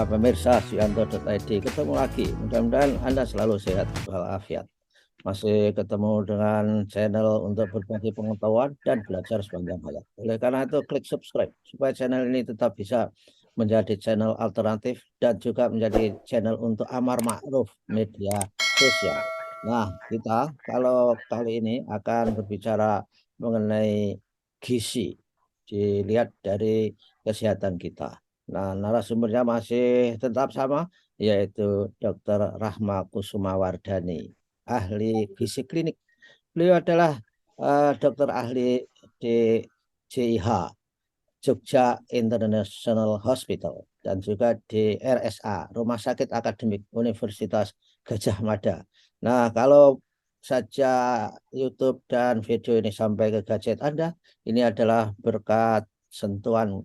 pemirsa Suyanto.id, ketemu lagi. Mudah-mudahan Anda selalu sehat walafiat. Masih ketemu dengan channel untuk berbagi pengetahuan dan belajar sepanjang hayat. Oleh karena itu, klik subscribe supaya channel ini tetap bisa menjadi channel alternatif dan juga menjadi channel untuk amar ma'ruf media sosial. Nah, kita kalau kali ini akan berbicara mengenai gizi, dilihat dari kesehatan kita. Nah, narasumbernya masih tetap sama, yaitu Dr. Rahma Kusumawardhani, ahli gizi klinik. Beliau adalah dokter ahli di JIH, Jogja International Hospital, dan juga di RSA, Rumah Sakit Akademik Universitas Gadjah Mada. Nah, kalau saja YouTube dan video ini sampai ke gadget Anda, ini adalah berkat sentuhan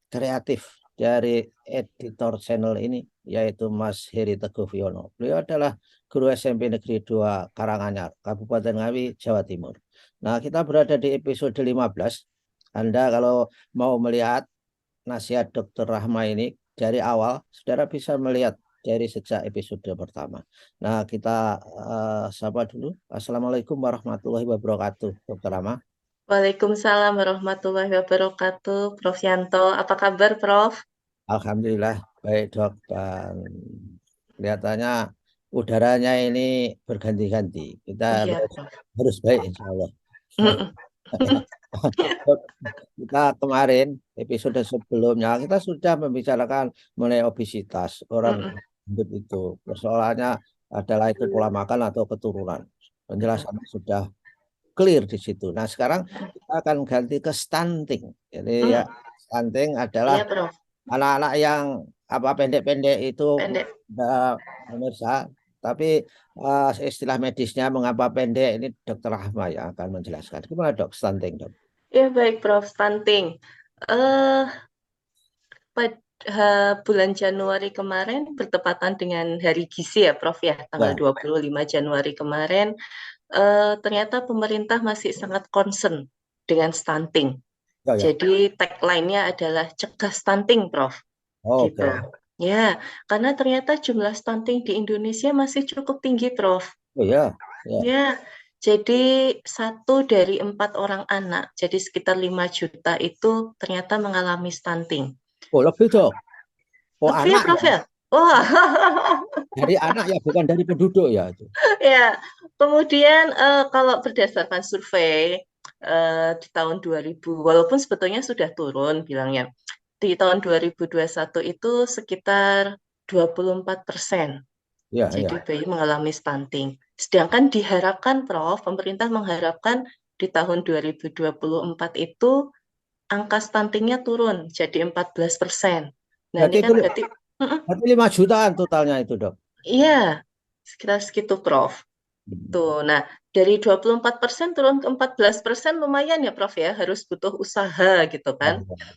kreatif dari editor channel ini, yaitu Mas Heri Teguh Wiono. Beliau adalah guru SMP Negeri 2 Karanganyar, Kabupaten Ngawi, Jawa Timur. Nah, kita berada di episode 15. Anda kalau mau melihat nasihat Dr. Rahma ini dari awal, saudara bisa melihat dari sejak episode pertama. Nah, kita sapa dulu. Assalamualaikum warahmatullahi wabarakatuh, Dr. Rahma. Waalaikumsalam warahmatullahi wabarakatuh, Prof. Yanto. Apa kabar, Prof? Alhamdulillah baik dok, dan kelihatannya udaranya ini berganti-ganti. Kita Oh iya, harus, Prof. harus baik insya Allah. Mm-mm. Dok, kita kemarin episode sebelumnya kita sudah membicarakan mengenai obesitas. Orang Mm-mm. gendut itu persoalannya adalah itu pola makan atau keturunan. Betul. Penjelasannya sudah clear di situ. Nah, sekarang kita akan ganti ke stunting. Jadi ya, Mm. stunting adalah Iya, Prof. anak-anak yang apa pendek-pendek itu, Pendek. pemirsa, tapi istilah medisnya mengapa pendek ini Dokter Rahma yang akan menjelaskan. Gimana dok, stunting dok? Ya, baik, Prof. Stunting. Eh, pada bulan Januari kemarin bertepatan dengan Hari Gizi ya, Prof ya, tanggal Ya, 25 Januari kemarin, ternyata pemerintah masih sangat concern dengan stunting. ya, ya. Jadi tagline-nya adalah cegah stunting, Prof. Gitu. Oke. Ya, karena ternyata jumlah stunting di Indonesia masih cukup tinggi, Prof. Oh ya, ya. Ya, jadi 1 dari 4 orang anak, jadi sekitar 5 juta itu ternyata mengalami stunting. Oh lebih dok. Oh Lebih ya, anak ya, Prof ya? Wah, dari anak ya, bukan dari penduduk ya itu. ya. Kemudian kalau berdasarkan survei di tahun 2000, walaupun sebetulnya sudah turun bilangnya, di tahun 2021 itu sekitar 24%. Ya, Jadi ya. bayi mengalami stunting. Sedangkan diharapkan, Prof, pemerintah mengharapkan di tahun 2024 itu angka stuntingnya turun jadi 14%. Nah, Berarti ini itu kan berarti, mm-mm, berarti 5 jutaan totalnya itu dok. iya, sekitar segitu, Prof. Tuh, nah dari 24% turun ke 14% lumayan ya, Prof ya, harus butuh usaha gitu Ya, kan. ya,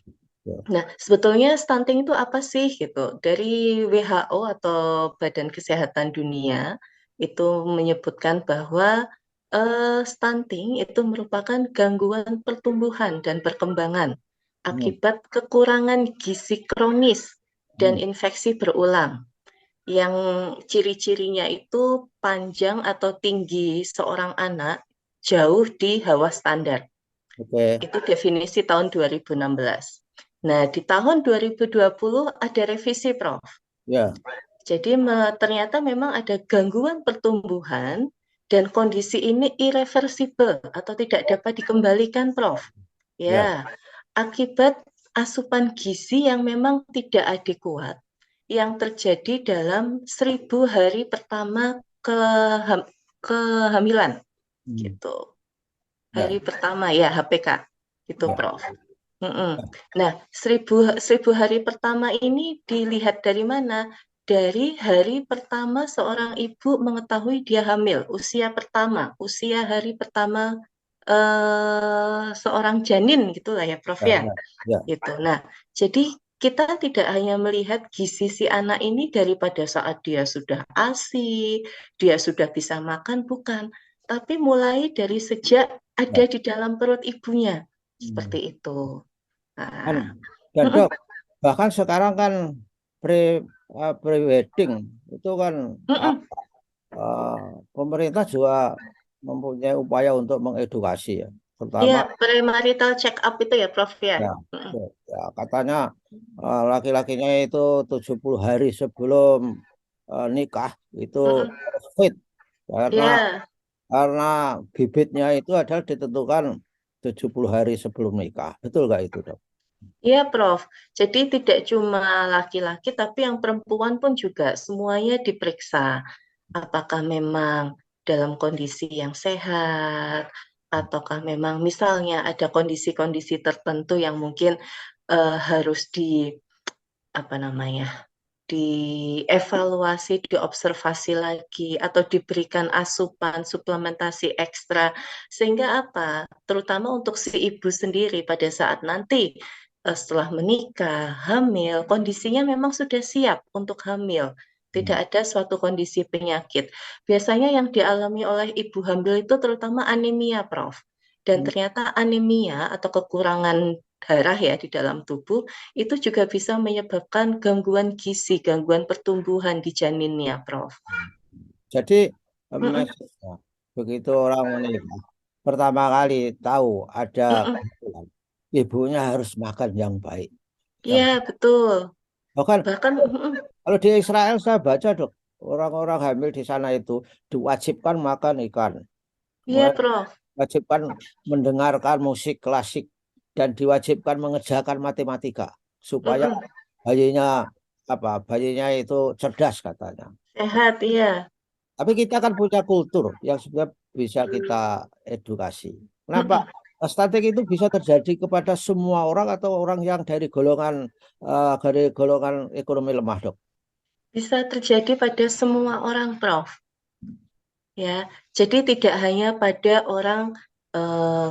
ya. Nah, sebetulnya stunting itu apa sih gitu? Dari WHO atau Badan Kesehatan Dunia itu menyebutkan bahwa stunting itu merupakan gangguan pertumbuhan dan perkembangan Hmm, akibat kekurangan gizi kronis dan hmm. infeksi berulang yang ciri-cirinya itu panjang atau tinggi seorang anak jauh di bawah standar. Oke. Itu definisi tahun 2016. Nah, di tahun 2020 ada revisi, Prof. Ya, Jadi ternyata memang ada gangguan pertumbuhan dan kondisi ini irreversibel atau tidak dapat dikembalikan, Prof. ya. Ya, akibat asupan gizi yang memang tidak adekuat yang terjadi dalam 1.000 hari pertama kehamilan, Hmm, gitu. ya, Hari pertama ya, HPK, gitu, ya. Prof. Mm-mm. Nah, seribu hari pertama ini dilihat dari mana? Dari hari pertama seorang ibu mengetahui dia hamil, usia pertama, usia hari pertama seorang janin gitulah ya, Prof Ya, ya. ya, ya. Gitu. Nah, jadi kita tidak hanya melihat gizi si anak ini daripada saat dia sudah ASI, dia sudah bisa makan, bukan. Tapi mulai dari sejak ada Ya. di dalam perut ibunya. Hmm. Seperti itu. Kan, Nah, dan mm-mm, dok, bahkan sekarang kan pre-wedding itu kan Mm-mm. eh, pemerintah juga mempunyai upaya untuk mengedukasi ya, Iya, terutama premarital check up itu ya, Prof ya. ya, Mm-mm. ya katanya laki-lakinya itu 70 hari sebelum nikah itu Mm-mm. fit karena Iya, karena bibitnya itu adalah ditentukan 70 hari sebelum nikah. Betul nggak itu, Dok? iya, Prof. Jadi tidak cuma laki-laki, tapi yang perempuan pun juga semuanya diperiksa. Apakah memang dalam kondisi yang sehat, ataukah memang misalnya ada kondisi-kondisi tertentu yang mungkin harus apa namanya, dievaluasi, diobservasi lagi, atau diberikan asupan, suplementasi ekstra, sehingga apa? Terutama untuk si ibu sendiri pada saat nanti setelah menikah, hamil, kondisinya memang sudah siap untuk hamil. Tidak Hmm. ada suatu kondisi penyakit. Biasanya yang dialami oleh ibu hamil itu terutama anemia, Prof. Dan ternyata anemia atau kekurangan darah ya di dalam tubuh itu juga bisa menyebabkan gangguan gizi, gangguan pertumbuhan di janinnya, Prof. Jadi Mm-mm, message-nya, begitu orang menikah, pertama kali tahu ada mm-mm. kehamilan, ibunya harus makan yang baik. Yang Iya, betul. bahkan Bahkan, mm-mm. kalau di Israel saya baca, Dok, orang-orang hamil di sana itu diwajibkan makan ikan, Iya, Prof. diwajibkan mendengarkan musik klasik, dan diwajibkan mengerjakan matematika supaya Mm-mm. bayinya bayinya itu cerdas katanya. Sehat, iya. Tapi kita kan punya kultur yang sebenarnya bisa kita edukasi. Kenapa Mm-mm. stunting itu bisa terjadi kepada semua orang atau orang yang dari golongan ekonomi lemah, Dok? Bisa terjadi pada semua orang, Prof. Ya, jadi tidak hanya pada orang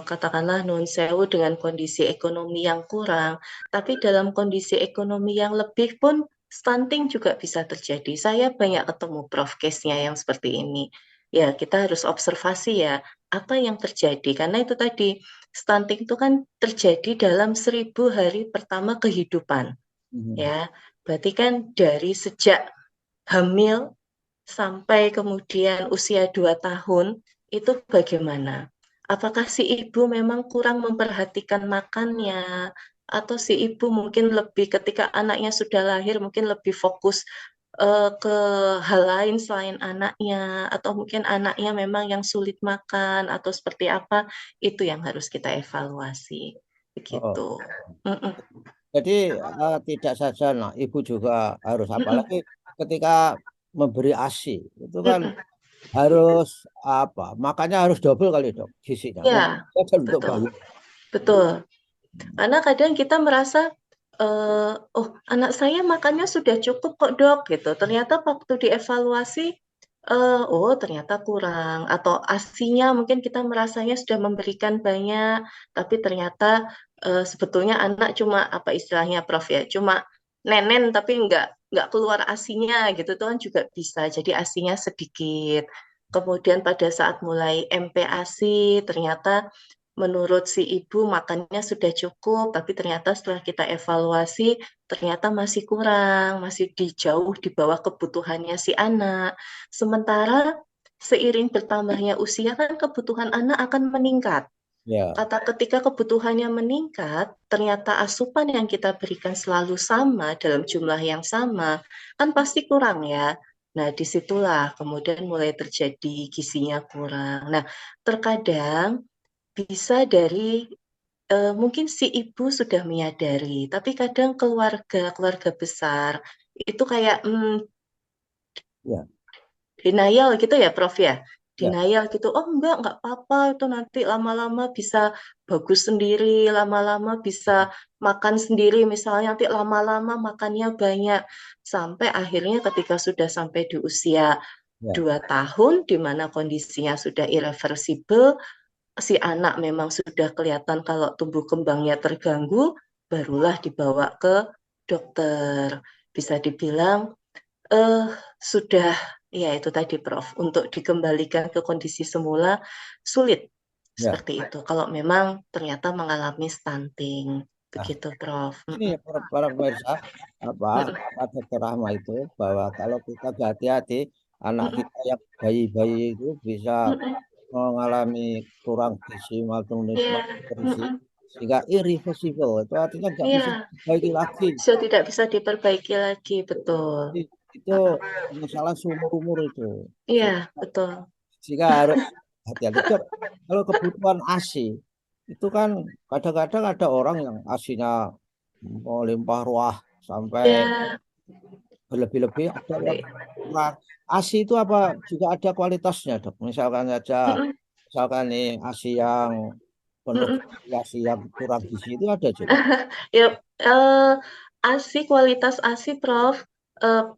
katakanlah non sewu dengan kondisi ekonomi yang kurang, tapi dalam kondisi ekonomi yang lebih pun stunting juga bisa terjadi. Saya banyak ketemu Prof case-nya yang seperti ini. Ya, kita harus observasi ya, apa yang terjadi. Karena itu tadi, stunting itu kan terjadi dalam 1.000 hari pertama kehidupan. Mhm. Ya, berarti kan dari sejak hamil sampai kemudian usia 2 tahun, itu bagaimana? Apakah si ibu memang kurang memperhatikan makannya, atau si ibu mungkin lebih ketika anaknya sudah lahir, mungkin lebih fokus ke hal lain selain anaknya, atau mungkin anaknya memang yang sulit makan, atau seperti apa, itu yang harus kita evaluasi. Oh, Begitu. Mm-mm. jadi tidak saja, nah, ibu juga harus Mm-mm. apalagi ketika memberi ASI itu kan Mm-mm. harus makanya harus double kali, Dok, gizinya Ya, untuk untuk betul. bayi. Betul. Karena kadang kita merasa, oh anak saya makannya sudah cukup kok dok, gitu. Ternyata waktu dievaluasi, oh ternyata kurang. Atau ASINya mungkin kita merasanya sudah memberikan banyak, tapi ternyata sebetulnya anak cuma, apa istilahnya Prof ya, cuma nenen tapi nggak keluar ASINya gitu, itu kan juga bisa. Jadi ASINya sedikit. Kemudian pada saat mulai MPASI, ternyata menurut si ibu makannya sudah cukup, tapi ternyata setelah kita evaluasi, ternyata masih kurang, masih jauh di bawah kebutuhannya si anak. Sementara seiring bertambahnya usia kan kebutuhan anak akan meningkat. Ya, Kata ketika kebutuhannya meningkat, ternyata asupan yang kita berikan selalu sama dalam jumlah yang sama, kan pasti kurang ya. Nah, disitulah kemudian mulai terjadi gizinya kurang. Nah, terkadang bisa dari mungkin si ibu sudah menyadari, tapi kadang keluarga besar itu kayak ya, denial gitu ya, Prof ya. ya, Denial gitu. Oh enggak apa-apa itu nanti lama-lama bisa bagus sendiri, lama-lama bisa makan sendiri, misalnya nanti lama-lama makannya banyak. Sampai akhirnya ketika sudah sampai di usia ya, 2 tahun, di mana kondisinya sudah irreversible, si anak memang sudah kelihatan kalau tumbuh kembangnya terganggu, barulah dibawa ke dokter. Bisa dibilang eh sudah ya itu tadi Prof, untuk dikembalikan ke kondisi semula sulit ya. seperti itu. Kalau memang ternyata mengalami stunting Nah, begitu, Prof. ini para pemirsa, apa Mm-mm, kata Dokter Rahma itu bahwa kalau kita nggak hati-hati, anak mm-mm, kita yang bayi-bayi itu bisa mm-mm. mengalami kurang gizi, Iya, malnutrisi, mm-mm. sehingga irreversible. Itu artinya nggak bisa Iya, diperbaiki lagi. tidak bisa diperbaiki lagi, betul. Itu masalah seumur umur itu. Iya, betul. Sehingga harus hati-hati. Dok, kalau kebutuhan ASI, itu kan kadang-kadang ada orang yang ASINya melimpah ruah sampai Ya, berlebih-lebih, ada yang kurang. ASI itu apa juga ada kualitasnya, Dok? Misalkan saja, mm-mm, misalkan nih ASI yang penuh, mm-mm. ASI yang kurang gizi itu ada juga. Ya, ASI, kualitas ASI, Prof,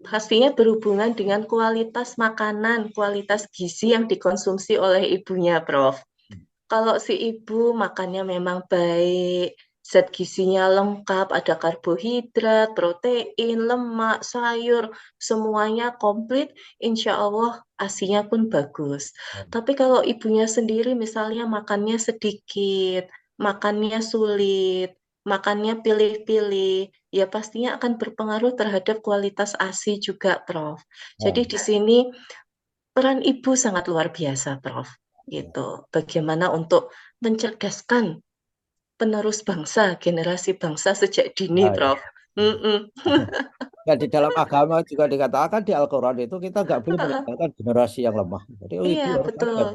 pastinya berhubungan dengan kualitas makanan, kualitas gizi yang dikonsumsi oleh ibunya, Prof. Kalau si ibu makannya memang baik, zat gizinya lengkap, ada karbohidrat, protein, lemak, sayur, semuanya komplit, insya Allah ASINya pun bagus. Tapi kalau ibunya sendiri misalnya makannya sedikit, makannya sulit, makannya pilih-pilih, ya pastinya akan berpengaruh terhadap kualitas ASI juga, Prof. Jadi Nah, di sini peran ibu sangat luar biasa, Prof. Gitu. Bagaimana untuk mencerdaskan penerus bangsa, generasi bangsa sejak dini, nah, ya. Prof. Mm-mm. Dan di dalam agama juga dikatakan di Al-Quran itu kita nggak boleh meninggalkan generasi yang lemah. Jadi oh, Iya, ibu harus betul. sadar,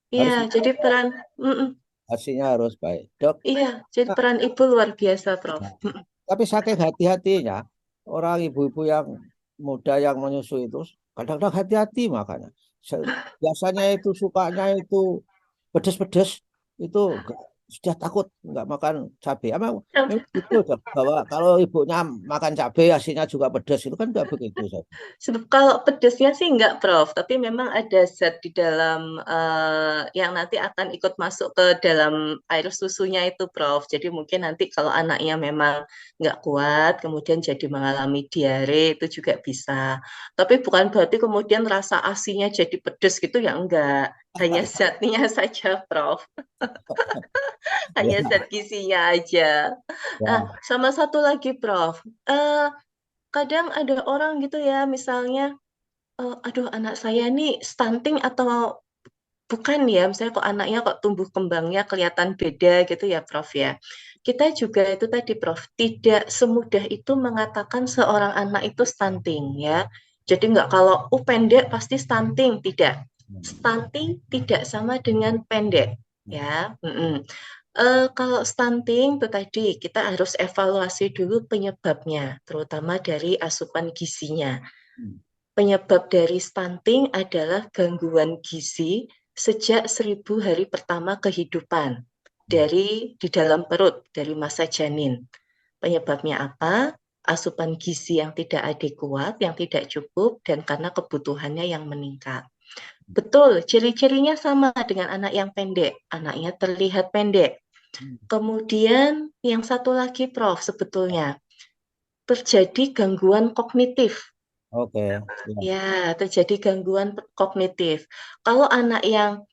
Iya, harus jadi peran, mm-mm. hasilnya harus baik. Dok, Iya, jadi nah, peran ibu luar biasa, Prof. nah, tapi saking hati-hatinya orang ibu-ibu yang muda yang menyusui itu kadang-kadang hati-hati makanya. Biasanya itu sukanya itu pedes-pedes itu sudah takut nggak makan cabai. Emang memang betul Dok, bahwa kalau ibunya makan cabai hasilnya juga pedes itu kan nggak begitu. Dok. Sebab kalau pedesnya sih enggak, Prof. Tapi memang ada zat di dalam yang nanti akan ikut masuk ke dalam air susunya itu, Prof. Jadi mungkin nanti kalau anaknya memang enggak kuat, kemudian jadi mengalami diare, itu juga bisa. Tapi bukan berarti kemudian rasa asinya jadi pedes gitu, ya enggak. Hanya zatnya saja, Prof. Hanya Ya, zat gizinya aja. Nah, ya. sama satu lagi, Prof. Eh, kadang ada orang gitu ya, misalnya aduh anak saya nih stunting atau bukan ya, misalnya kok anaknya kok tumbuh kembangnya kelihatan beda gitu ya, Prof ya. Kita juga itu tadi, Prof, tidak semudah itu mengatakan seorang anak itu stunting ya. Jadi nggak kalau pendek pasti stunting, tidak. Stunting tidak sama dengan pendek ya. Mm-mm. Kalau stunting itu tadi kita harus evaluasi dulu penyebabnya, terutama dari asupan gizinya. Penyebab dari stunting adalah gangguan gizi sejak 1.000 hari pertama kehidupan dari di dalam perut, dari masa janin. Penyebabnya apa? Asupan gizi yang tidak adekuat, yang tidak cukup, dan karena kebutuhannya yang meningkat. Betul, ciri-cirinya sama dengan anak yang pendek. Anaknya terlihat pendek. Kemudian yang satu lagi, Prof, sebetulnya terjadi gangguan kognitif. Oke. Ya. Ya, terjadi gangguan kognitif. Kalau anak yang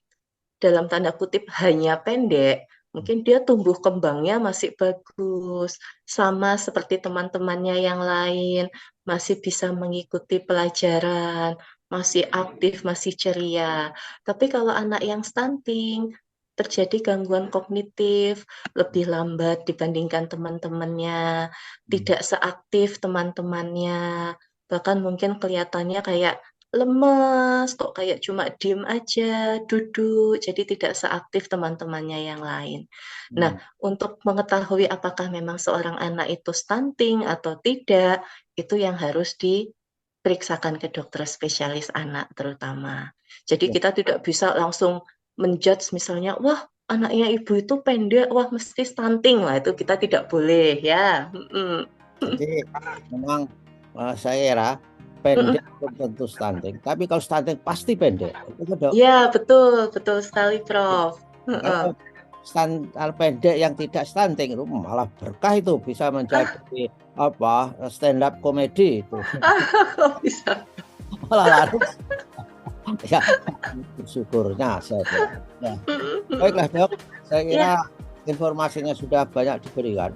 dalam tanda kutip hanya pendek, mungkin dia tumbuh kembangnya masih bagus, sama seperti teman-temannya yang lain, masih bisa mengikuti pelajaran, masih aktif, masih ceria. Tapi kalau anak yang stunting, terjadi gangguan kognitif, lebih lambat dibandingkan teman-temannya, tidak seaktif teman-temannya, bahkan mungkin kelihatannya kayak lemes, kok kayak cuma diem aja, duduk, jadi tidak seaktif teman-temannya yang lain. Nah, Hmm. untuk mengetahui apakah memang seorang anak itu stunting atau tidak, itu yang harus diperiksakan ke dokter spesialis anak terutama. Jadi Ya. kita tidak bisa langsung menjudge misalnya, wah anaknya ibu itu pendek, wah mesti stunting lah, itu kita tidak boleh ya. Mm-mm. Jadi memang saya kira Mm-mm. pendek belum tentu stunting. Tapi kalau stunting pasti pendek. Itu Dok. Ya, betul, betul sekali, Prof. Heeh. Kalau kalau pendek yang tidak stunting itu malah berkah itu bisa menjadi apa stand up komedi itu Kok bisa? malah laris ya bersyukurnya saya bilang. Ya. Baiklah Dok, saya kira Ya, informasinya sudah banyak diberikan.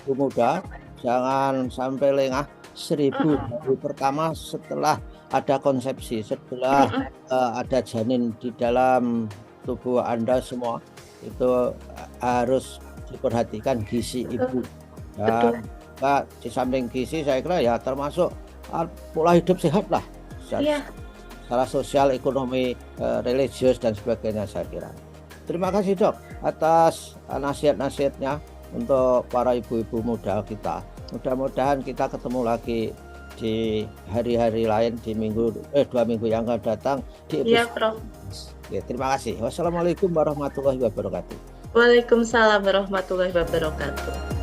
Ibu muda, jangan sampai lengah. 1000 hari pertama setelah ada konsepsi, setelah ada janin di dalam tubuh Anda semua, itu harus diperhatikan gizi ibu. Dan di samping gizi, saya kira ya termasuk pola hidup sehat lah. Secara sosial, ekonomi, religius, dan sebagainya, saya kira. Terima kasih, Dok, atas nasihat-nasihatnya untuk para ibu-ibu muda kita. Mudah-mudahan kita ketemu lagi di hari-hari lain, di 2 minggu yang akan datang di episode. Iya, Prof. Ya, terima kasih. Wassalamualaikum warahmatullahi wabarakatuh. Waalaikumsalam warahmatullahi wabarakatuh.